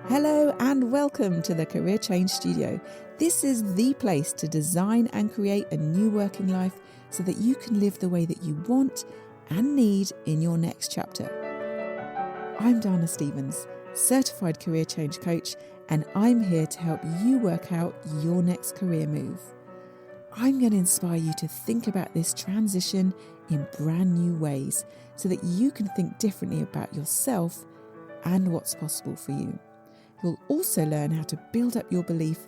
Hello and welcome to the Career Change Studio. This is the place to design and create a new working life so that you can live the way that you want and need in your next chapter. I'm Dana Stevens, certified career change coach, and I'm here to help you work out your next career move. I'm going to inspire you to think about this transition in brand new ways so that you can think differently about yourself and what's possible for you. You'll also learn how to build up your belief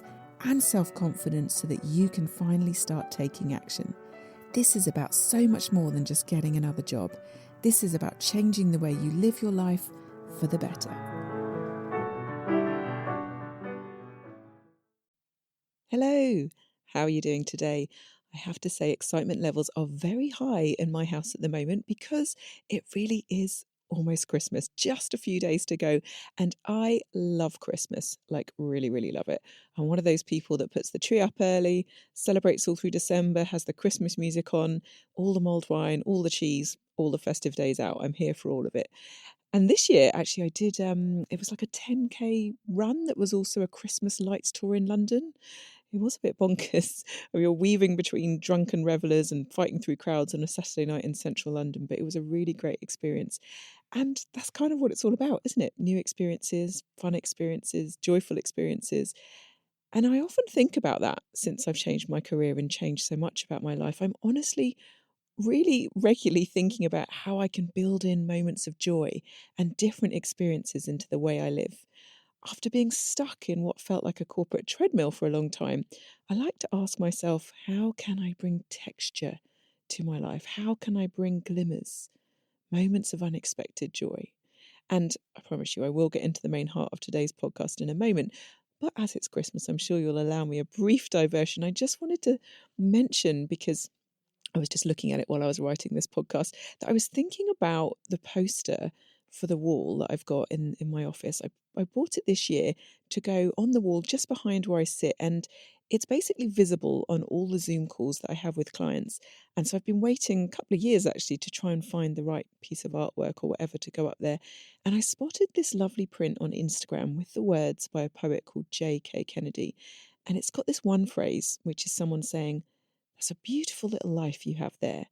and self-confidence so that you can finally start taking action. This is about so much more than just getting another job. This is about changing the way you live your life for the better. Hello, how are you doing today? I have to say excitement levels are very high in my house at the moment because it really is almost Christmas, just a few days to go. And I love Christmas, like really, really love it. I'm one of those people that puts the tree up early, celebrates all through December, has the Christmas music on, all the mulled wine, all the cheese, all the festive days out. I'm here for all of it. And this year, actually, I did, it was like a 10K run that was also a Christmas lights tour in London. It was a bit bonkers. We were weaving between drunken revellers and fighting through crowds on a Saturday night in central London, but it was a really great experience. And that's kind of what it's all about, isn't it? New experiences, fun experiences, joyful experiences. And I often think about that since I've changed my career and changed so much about my life. I'm honestly really regularly thinking about how I can build in moments of joy and different experiences into the way I live. After being stuck in what felt like a corporate treadmill for a long time, I like to ask myself, how can I bring texture to my life? How can I bring glimmers, moments of unexpected joy? And I promise you, I will get into the main heart of today's podcast in a moment. But as it's Christmas, I'm sure you'll allow me a brief diversion. I just wanted to mention, because I was just looking at it while I was writing this podcast, that I was thinking about the poster for the wall that I've got in my office. I bought it this year to go on the wall just behind where I sit, and it's basically visible on all the Zoom calls that I have with clients. And so I've been waiting a couple of years actually to try and find the right piece of artwork or whatever to go up there. And I spotted this lovely print on Instagram with the words by a poet called J.K. Kennedy. And it's got this one phrase, which is someone saying, "That's a beautiful little life you have there."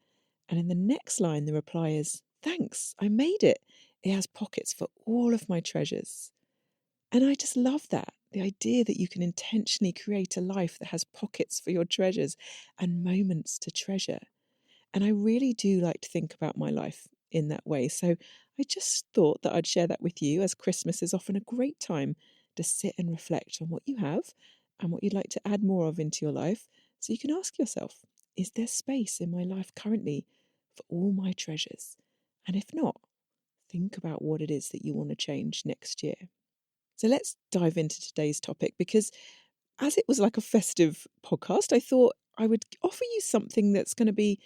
And in the next line, the reply is, "Thanks, I made it. It has pockets for all of my treasures." And I just love that. The idea that you can intentionally create a life that has pockets for your treasures and moments to treasure. And I really do like to think about my life in that way. So I just thought that I'd share that with you, as Christmas is often a great time to sit and reflect on what you have and what you'd like to add more of into your life. So you can ask yourself, is there space in my life currently for all my treasures? And if not, think about what it is that you want to change next year. So let's dive into today's topic, because as it was like a festive podcast, I thought I would offer you something that's going to be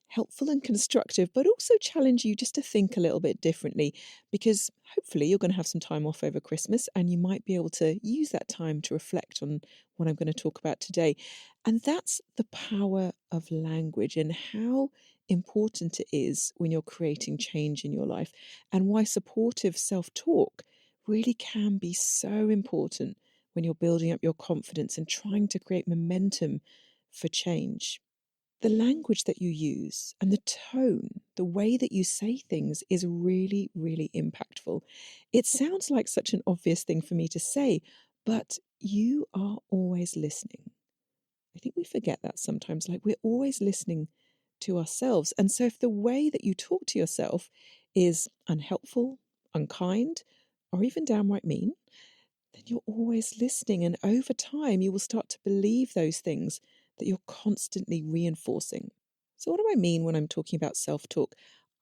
helpful and constructive, but also challenge you just to think a little bit differently, because hopefully you're going to have some time off over Christmas and you might be able to use that time to reflect on what I'm going to talk about today. And that's the power of language and how important it is when you're creating change in your life, and why supportive self-talk really can be so important when you're building up your confidence and trying to create momentum for change. The language that you use and the tone, the way that you say things is really, really impactful. It sounds like such an obvious thing for me to say, but you are always listening. I think we forget that sometimes, like we're always listening to ourselves. And so if the way that you talk to yourself is unhelpful, unkind, or even downright mean, then you're always listening. And over time, you will start to believe those things that you're constantly reinforcing. So, what do I mean when I'm talking about self talk?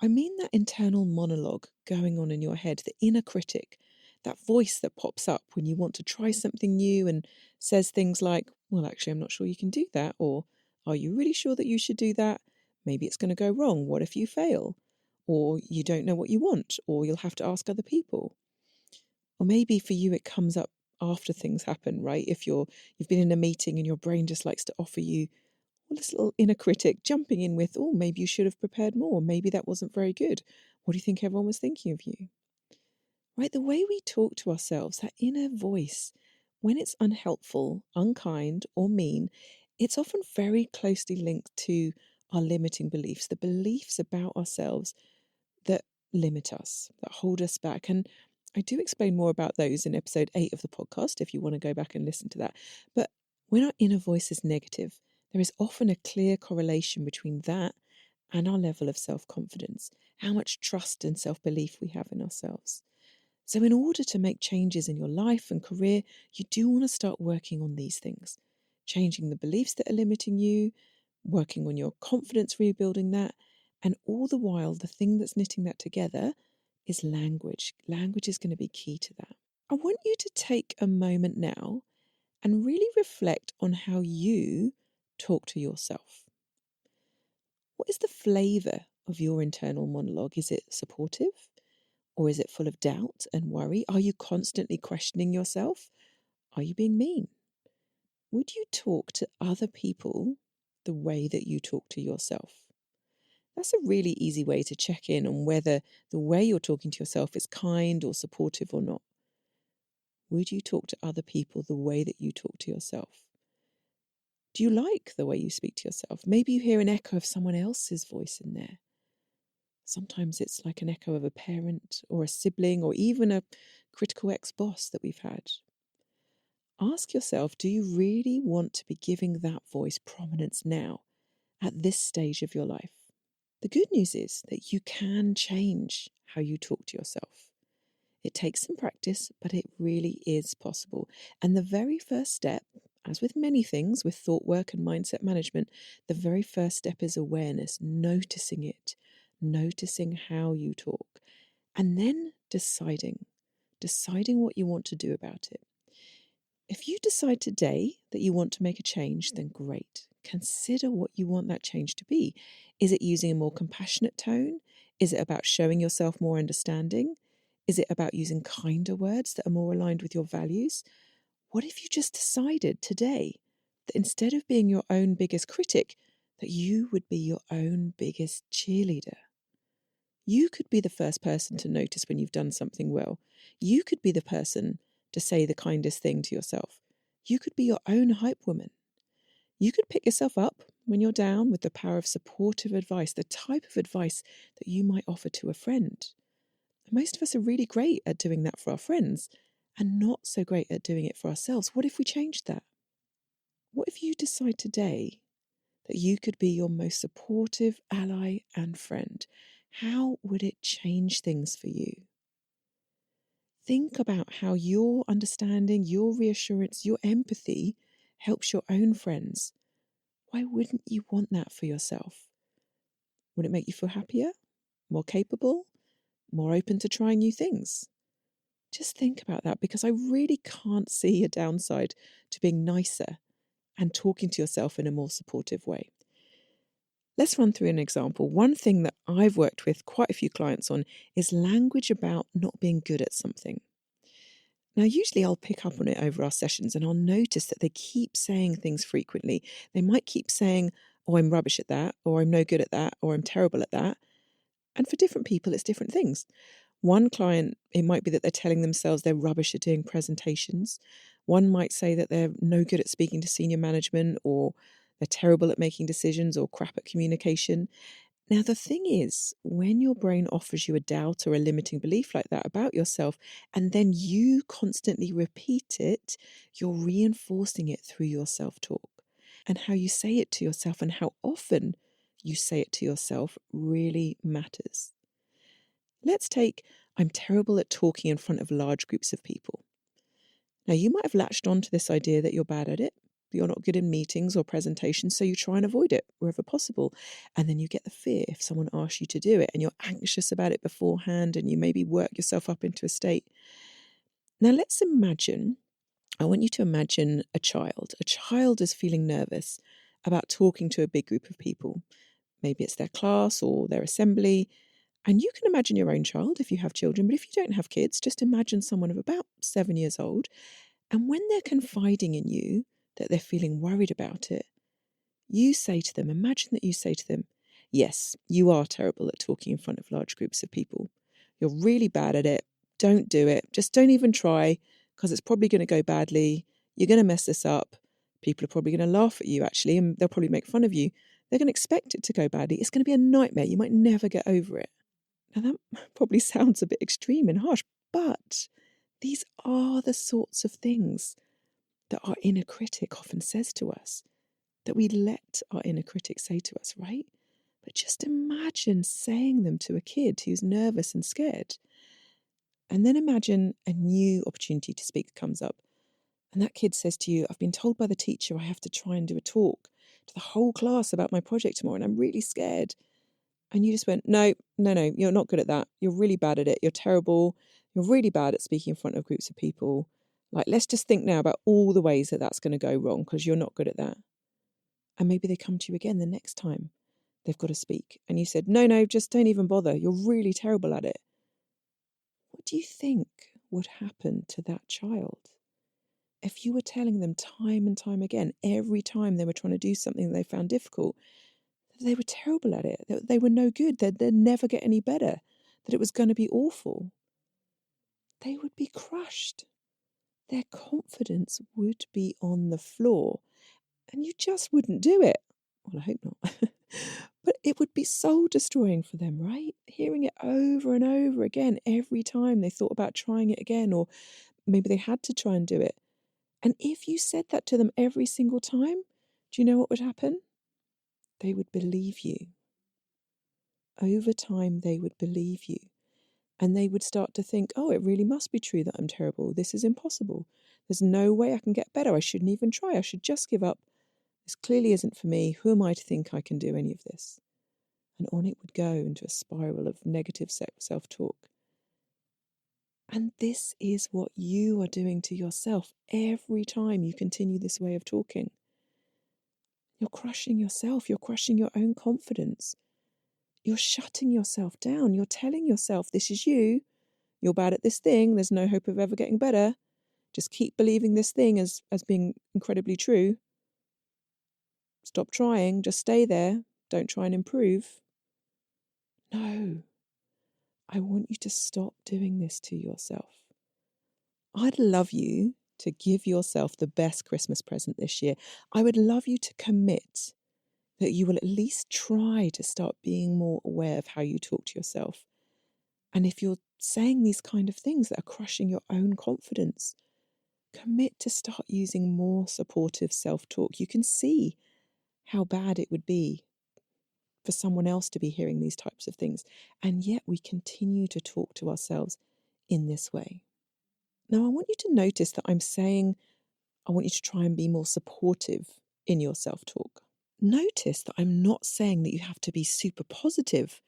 I mean that internal monologue going on in your head, the inner critic, that voice that pops up when you want to try something new and says things like, "Well, actually, I'm not sure you can do that," or "Are you really sure that you should do that? Maybe it's going to go wrong. What if you fail?" Or "You don't know what you want," or "You'll have to ask other people." Or maybe for you, it comes up after things happen, right? If you've been in a meeting and your brain just likes to offer you, well, this little inner critic jumping in with, "Oh, maybe you should have prepared more. Maybe that wasn't very good. What do you think everyone was thinking of you?" right? The way we talk to ourselves, that inner voice, when it's unhelpful, unkind, or mean, it's often very closely linked to our limiting beliefs, the beliefs about ourselves that limit us, that hold us back. And I do explain more about those in episode 8 of the podcast if you want to go back and listen to that. But when our inner voice is negative, there is often a clear correlation between that and our level of self confidence, how much trust and self belief we have in ourselves. So, in order to make changes in your life and career, you do want to start working on these things, changing the beliefs that are limiting you, working on your confidence, rebuilding that. And all the while, the thing that's knitting that together is language. Language is going to be key to that. I want you to take a moment now and really reflect on how you talk to yourself. What is the flavour of your internal monologue? Is it supportive? Or is it full of doubt and worry? Are you constantly questioning yourself? Are you being mean? Would you talk to other people the way that you talk to yourself? That's a really easy way to check in on whether the way you're talking to yourself is kind or supportive or not. Would you talk to other people the way that you talk to yourself? Do you like the way you speak to yourself? Maybe you hear an echo of someone else's voice in there. Sometimes it's like an echo of a parent or a sibling or even a critical ex-boss that we've had. Ask yourself, do you really want to be giving that voice prominence now at this stage of your life? The good news is that you can change how you talk to yourself. It takes some practice, but it really is possible. And the very first step, as with many things, with thought work and mindset management, the very first step is awareness, noticing it, noticing how you talk, and then deciding what you want to do about it. If you decide today that you want to make a change, then great. Consider what you want that change to be. Is it using a more compassionate tone? Is it about showing yourself more understanding? Is it about using kinder words that are more aligned with your values? What if you just decided today that instead of being your own biggest critic, that you would be your own biggest cheerleader? You could be the first person to notice when you've done something well. You could be the person to say the kindest thing to yourself. You could be your own hype woman. You could pick yourself up when you're down with the power of supportive advice, the type of advice that you might offer to a friend. Most of us are really great at doing that for our friends and not so great at doing it for ourselves. What if we changed that? What if you decide today that you could be your most supportive ally and friend? How would it change things for you? Think about how your understanding, your reassurance, your empathy helps your own friends. Why wouldn't you want that for yourself? Would it make you feel happier, more capable, more open to trying new things? Just think about that, because I really can't see a downside to being nicer and talking to yourself in a more supportive way. Let's run through an example. One thing that I've worked with quite a few clients on is language about not being good at something. Now, usually I'll pick up on it over our sessions and I'll notice that they keep saying things frequently. They might keep saying, oh, I'm rubbish at that, or I'm no good at that, or I'm terrible at that. And for different people, it's different things. One client, it might be that they're telling themselves they're rubbish at doing presentations. One might say that they're no good at speaking to senior management, or they're terrible at making decisions, or crap at communication. Now, the thing is, when your brain offers you a doubt or a limiting belief like that about yourself, and then you constantly repeat it, you're reinforcing it through your self-talk. And how you say it to yourself and how often you say it to yourself really matters. Let's take, I'm terrible at talking in front of large groups of people. Now, you might have latched on to this idea that you're bad at it. You're not good in meetings or presentations, so you try and avoid it wherever possible. And then you get the fear if someone asks you to do it, and you're anxious about it beforehand, and you maybe work yourself up into a state. Now, let's imagine, I want you to imagine a child. A child is feeling nervous about talking to a big group of people. Maybe it's their class or their assembly. And you can imagine your own child if you have children, but if you don't have kids, just imagine someone of about 7 years old. And when they're confiding in you that they're feeling worried about it, you say to them, imagine that you say to them, yes, you are terrible at talking in front of large groups of people. You're really bad at it. don't do it. Just don't even try, because it's probably going to go badly. You're going to mess this up. People are probably going to laugh at you, actually, and they'll probably make fun of you. They're going to expect it to go badly. It's going to be a nightmare. You might never get over it. Now, that probably sounds a bit extreme and harsh, but these are the sorts of things that our inner critic often says to us, that we let our inner critic say to us, right? But just imagine saying them to a kid who's nervous and scared. And then imagine a new opportunity to speak comes up. And that kid says to you, I've been told by the teacher I have to try and do a talk to the whole class about my project tomorrow, and I'm really scared. And you just went, no, you're not good at that. You're really bad at it. You're terrible. You're really bad at speaking in front of groups of people. Like, let's just think now about all the ways that that's going to go wrong, because you're not good at that. And maybe they come to you again the next time they've got to speak. And you said, no, just don't even bother. You're really terrible at it. What do you think would happen to that child if you were telling them time and time again, every time they were trying to do something that they found difficult, that they were terrible at it, that they were no good, that they'd never get any better, that it was going to be awful? They would be crushed. Their confidence would be on the floor, and you just wouldn't do it. Well, I hope not. But it would be soul destroying for them, right? Hearing it over and over again every time they thought about trying it again, or maybe they had to try and do it. And if you said that to them every single time, do you know what would happen? They would believe you. Over time, they would believe you. And they would start to think, oh, it really must be true that I'm terrible. This is impossible. There's no way I can get better. I shouldn't even try. I should just give up. This clearly isn't for me. Who am I to think I can do any of this? And on it would go into a spiral of negative self-talk. And this is what you are doing to yourself every time you continue this way of talking. You're crushing yourself. You're crushing your own confidence. You're shutting yourself down. You're telling yourself, this is you. You're bad at this thing. There's no hope of ever getting better. Just keep believing this thing as being incredibly true. Stop trying. Just stay there. Don't try and improve. No. I want you to stop doing this to yourself. I'd love you to give yourself the best Christmas present this year. I would love you to commit that you will at least try to start being more aware of how you talk to yourself. And if you're saying these kind of things that are crushing your own confidence, commit to start using more supportive self-talk. You can see how bad it would be for someone else to be hearing these types of things. And yet we continue to talk to ourselves in this way. Now, I want you to notice that I'm saying I want you to try and be more supportive in your self-talk. Notice that I'm not saying that you have to be super positive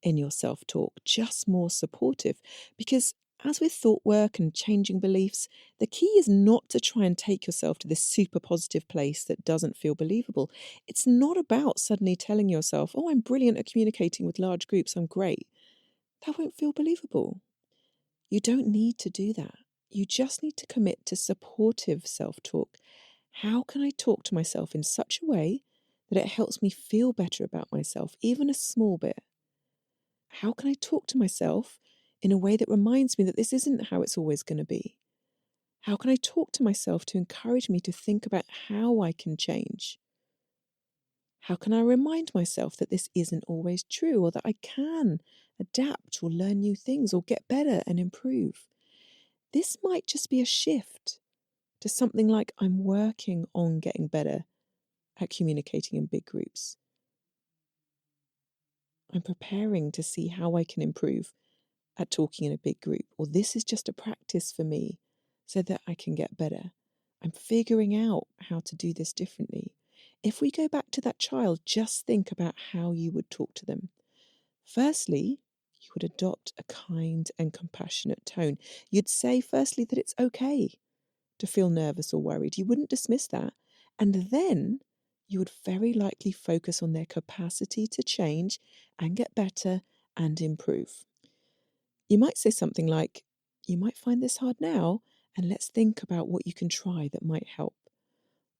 in your self-talk, just more supportive. Because as with thought work and changing beliefs, the key is not to try and take yourself to this super positive place that doesn't feel believable. It's not about suddenly telling yourself, oh, I'm brilliant at communicating with large groups, I'm great. That won't feel believable. You don't need to do that. You just need to commit to supportive self-talk. How can I talk to myself in such a way that it helps me feel better about myself, even a small bit? How can I talk to myself in a way that reminds me that this isn't how it's always going to be? How can I talk to myself to encourage me to think about how I can change? How can I remind myself that this isn't always true, or that I can adapt or learn new things or get better and improve? This might just be a shift to something like, I'm working on getting better at communicating in big groups. I'm preparing to see how I can improve at talking in a big group. Or this is just a practice for me so that I can get better. I'm figuring out how to do this differently. If we go back to that child, just think about how you would talk to them. Firstly, you would adopt a kind and compassionate tone. You'd say, firstly, that it's okay to feel nervous or worried. You wouldn't dismiss that. And then you would very likely focus on their capacity to change and get better and improve. You might say something like, you might find this hard now, and let's think about what you can try that might help.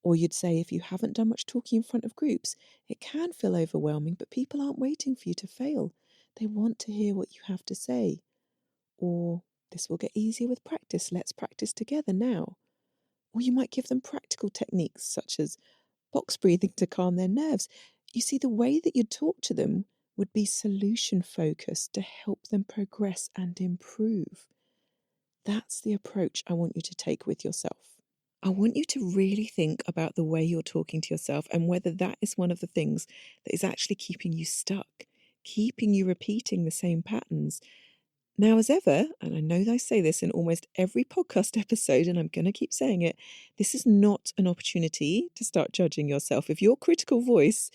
Or you'd say, if you haven't done much talking in front of groups, it can feel overwhelming, but people aren't waiting for you to fail. They want to hear what you have to say. Or This will get easier with practice. Let's practice together now. Or you might give them practical techniques such as box breathing to calm their nerves. You see, the way that you talk to them would be solution focused to help them progress and improve. That's the approach I want you to take with yourself. I want you to really think about the way you're talking to yourself and whether that is one of the things that is actually keeping you stuck, keeping you repeating the same patterns. Now, as ever, and I know that I say this in almost every podcast episode, and I'm going to keep saying it, this is not an opportunity to start judging yourself. If your critical voice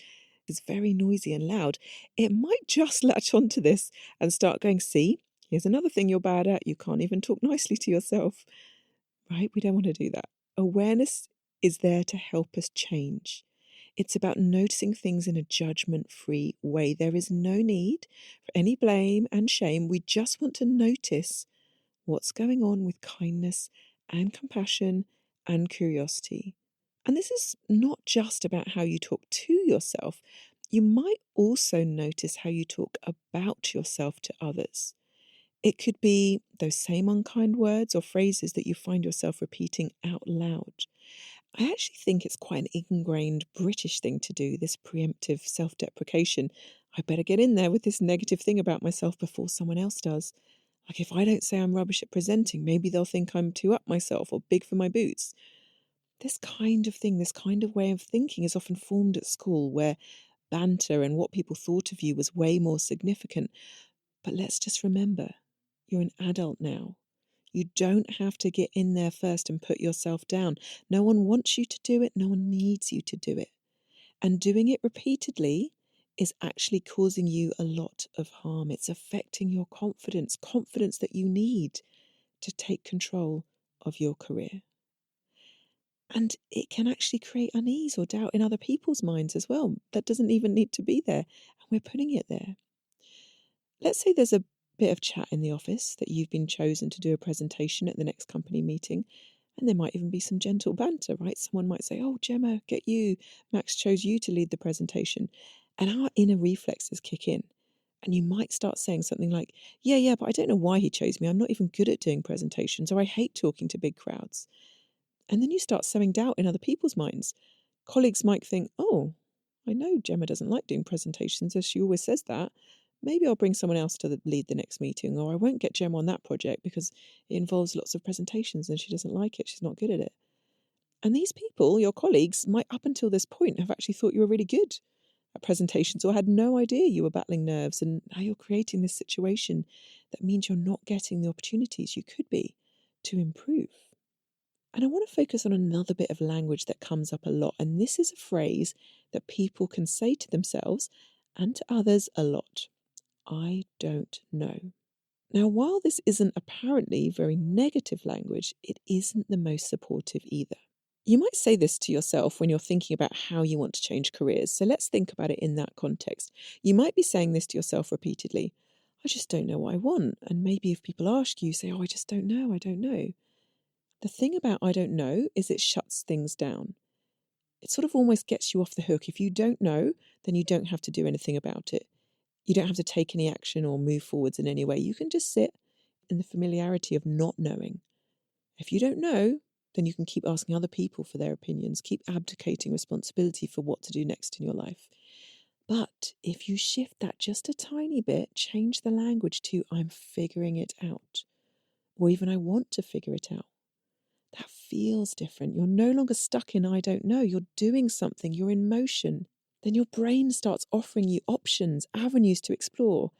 is very noisy and loud, it might just latch onto this and start going, see, here's another thing you're bad at. You can't even talk nicely to yourself, right? We don't want to do that. Awareness is there to help us change. It's about noticing things in a judgment-free way. There is no need for any blame and shame. We just want to notice what's going on with kindness and compassion and curiosity. And this is not just about how you talk to yourself. You might also notice how you talk about yourself to others. It could be those same unkind words or phrases that you find yourself repeating out loud. I actually think it's quite an ingrained British thing to do, this preemptive self-deprecation. I better get in there with this negative thing about myself before someone else does. Like if I don't say I'm rubbish at presenting, maybe they'll think I'm too up myself or big for my boots. This kind of thing, this kind of way of thinking is often formed at school where banter and what people thought of you was way more significant. But let's just remember, you're an adult now. You don't have to get in there first and put yourself down. No one wants you to do it. No one needs you to do it. And doing it repeatedly is actually causing you a lot of harm. It's affecting your confidence, confidence that you need to take control of your career. And it can actually create unease or doubt in other people's minds as well. That doesn't even need to be there. And we're putting it there. Let's say there's a bit of chat in the office that you've been chosen to do a presentation at the next company meeting, and there might even be some gentle banter, right? Someone might say, "Oh, Gemma, get you. Max chose you to lead the presentation." And our inner reflexes kick in. And you might start saying something like, yeah, but I don't know why he chose me. I'm not even good at doing presentations, or I hate talking to big crowds. And then you start sowing doubt in other people's minds. Colleagues might think, oh, I know Gemma doesn't like doing presentations, as she always says that. Maybe I'll bring someone else to lead the next meeting, or I won't get Gemma on that project because it involves lots of presentations and she doesn't like it. She's not good at it. And these people, your colleagues, might up until this point have actually thought you were really good at presentations or had no idea you were battling nerves. And now you're creating this situation that means you're not getting the opportunities you could be to improve. And I want to focus on another bit of language that comes up a lot. And this is a phrase that people can say to themselves and to others a lot. I don't know. Now, while this isn't apparently very negative language, it isn't the most supportive either. You might say this to yourself when you're thinking about how you want to change careers. So let's think about it in that context. You might be saying this to yourself repeatedly. I just don't know what I want. And maybe if people ask you, say, oh, I just don't know. I don't know. The thing about I don't know is it shuts things down. It sort of almost gets you off the hook. If you don't know, then you don't have to do anything about it. You don't have to take any action or move forwards in any way. You can just sit in the familiarity of not knowing. If you don't know, then you can keep asking other people for their opinions, keep abdicating responsibility for what to do next in your life. But if you shift that just a tiny bit, change the language to I'm figuring it out, or even I want to figure it out. That feels different. You're no longer stuck in I don't know. You're doing something. You're in motion. Then your brain starts offering you options, avenues to explore.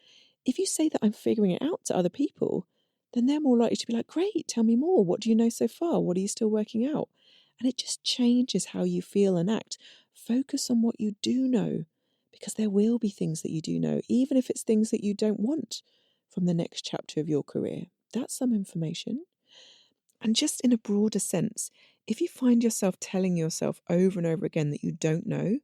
If you say that I'm figuring it out to other people, then they're more likely to be like, great, tell me more. What do you know so far? What are you still working out? And it just changes how you feel and act. Focus on what you do know, because there will be things that you do know, even if it's things that you don't want from the next chapter of your career. That's some information. And just in a broader sense, if you find yourself telling yourself over and over again that you don't know,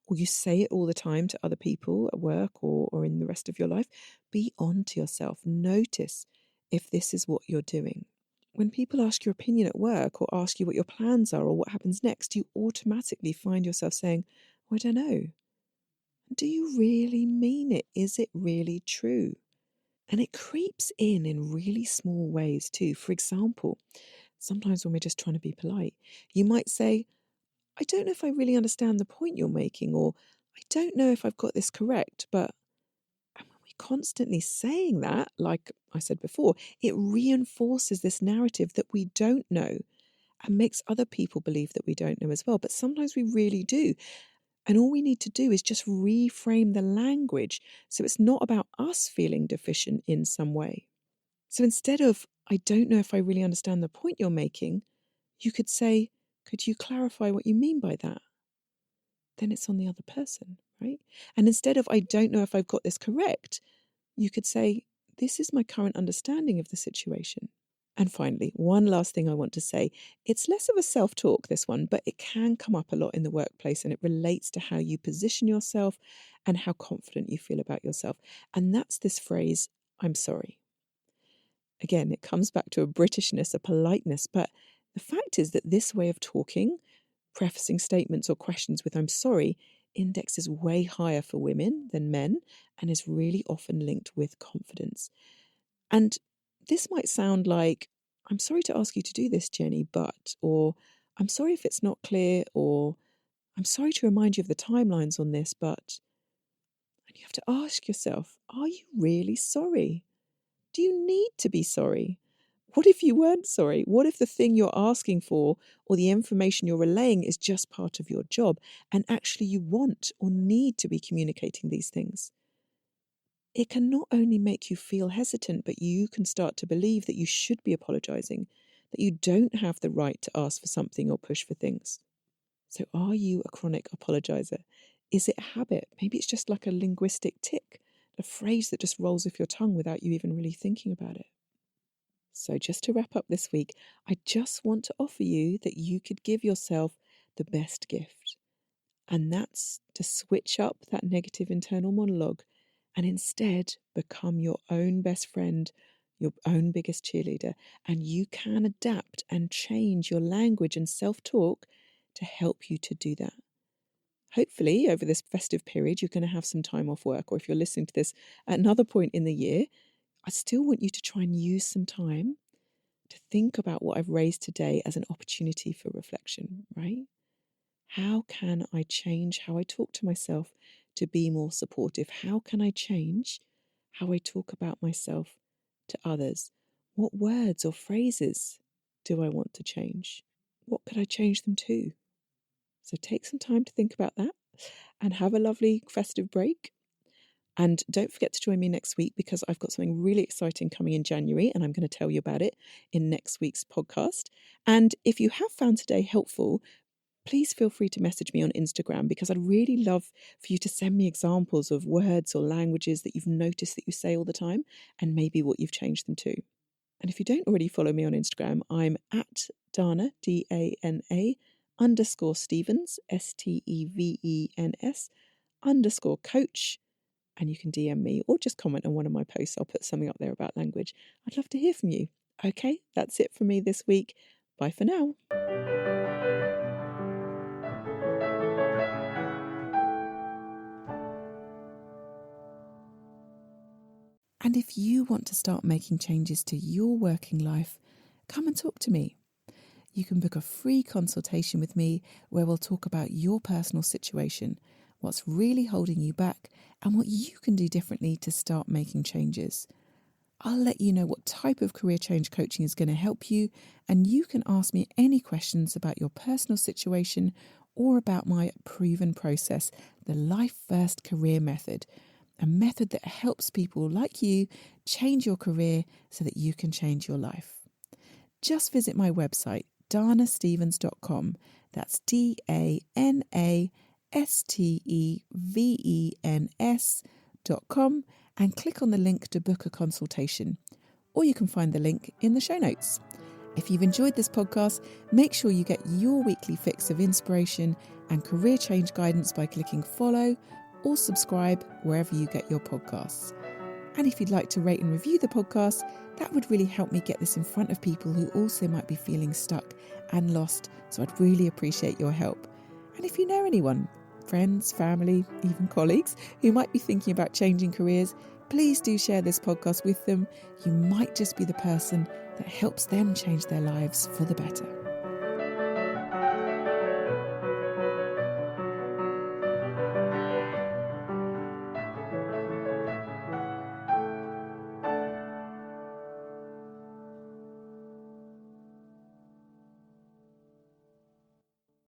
or you say it all the time to other people at work or in the rest of your life, be on to yourself. Notice if this is what you're doing. When people ask your opinion at work or ask you what your plans are or what happens next, you automatically find yourself saying, oh, I don't know. Do you really mean it? Is it really true? And it creeps in really small ways too. For example, sometimes when we're just trying to be polite, you might say, I don't know if I really understand the point you're making, or I don't know if I've got this correct, but and when we're constantly saying that, like I said before, it reinforces this narrative that we don't know and makes other people believe that we don't know as well. But sometimes we really do. And all we need to do is just reframe the language so it's not about us feeling deficient in some way. So instead of, I don't know if I really understand the point you're making, you could say, could you clarify what you mean by that? Then it's on the other person, right? And instead of, I don't know if I've got this correct, you could say, this is my current understanding of the situation. And finally, one last thing I want to say. It's less of a self-talk, this one, but it can come up a lot in the workplace, and it relates to how you position yourself and how confident you feel about yourself. And that's this phrase, I'm sorry. Again, it comes back to a Britishness, a politeness, but the fact is that this way of talking, prefacing statements or questions with I'm sorry, indexes way higher for women than men and is really often linked with confidence. And this might sound like, I'm sorry to ask you to do this, Jenny, but, or I'm sorry if it's not clear, or I'm sorry to remind you of the timelines on this, but, and you have to ask yourself, are you really sorry? Do you need to be sorry? What if you weren't sorry? What if the thing you're asking for or the information you're relaying is just part of your job and actually you want or need to be communicating these things? It can not only make you feel hesitant, but you can start to believe that you should be apologizing, that you don't have the right to ask for something or push for things. So are you a chronic apologizer? Is it a habit? Maybe it's just like a linguistic tick, a phrase that just rolls off your tongue without you even really thinking about it. So just to wrap up this week, I just want to offer you that you could give yourself the best gift. And that's to switch up that negative internal monologue and instead become your own best friend, your own biggest cheerleader. And you can adapt and change your language and self-talk to help you to do that. Hopefully, over this festive period, you're going to have some time off work, or if you're listening to this at another point in the year, I still want you to try and use some time to think about what I've raised today as an opportunity for reflection, right? How can I change how I talk to myself to be more supportive? How can I change how I talk about myself to others? What words or phrases do I want to change? What could I change them to? So take some time to think about that and have a lovely festive break. And don't forget to join me next week because I've got something really exciting coming in January and I'm going to tell you about it in next week's podcast. And if you have found today helpful, please feel free to message me on Instagram because I'd really love for you to send me examples of words or languages that you've noticed that you say all the time and maybe what you've changed them to. And if you don't already follow me on Instagram, I'm at Dana, DANA, _ Stevens, STEVENS, _ coach. And you can DM me or just comment on one of my posts. I'll put something up there about language. I'd love to hear from you. Okay, that's it for me this week. Bye for now. And if you want to start making changes to your working life, come and talk to me. You can book a free consultation with me where we'll talk about your personal situation, what's really holding you back, and what you can do differently to start making changes. I'll let you know what type of career change coaching is going to help you, and you can ask me any questions about your personal situation or about my proven process, the Life First Career Method, a method that helps people like you change your career so that you can change your life. Just visit my website, danastevens.com. That's DANASTEVENS.com and click on the link to book a consultation. Or you can find the link in the show notes. If you've enjoyed this podcast, make sure you get your weekly fix of inspiration and career change guidance by clicking follow or subscribe wherever you get your podcasts. And if you'd like to rate and review the podcast, that would really help me get this in front of people who also might be feeling stuck and lost. So I'd really appreciate your help. And if you know anyone, friends, family, even colleagues, who might be thinking about changing careers, please do share this podcast with them. You might just be the person that helps them change their lives for the better.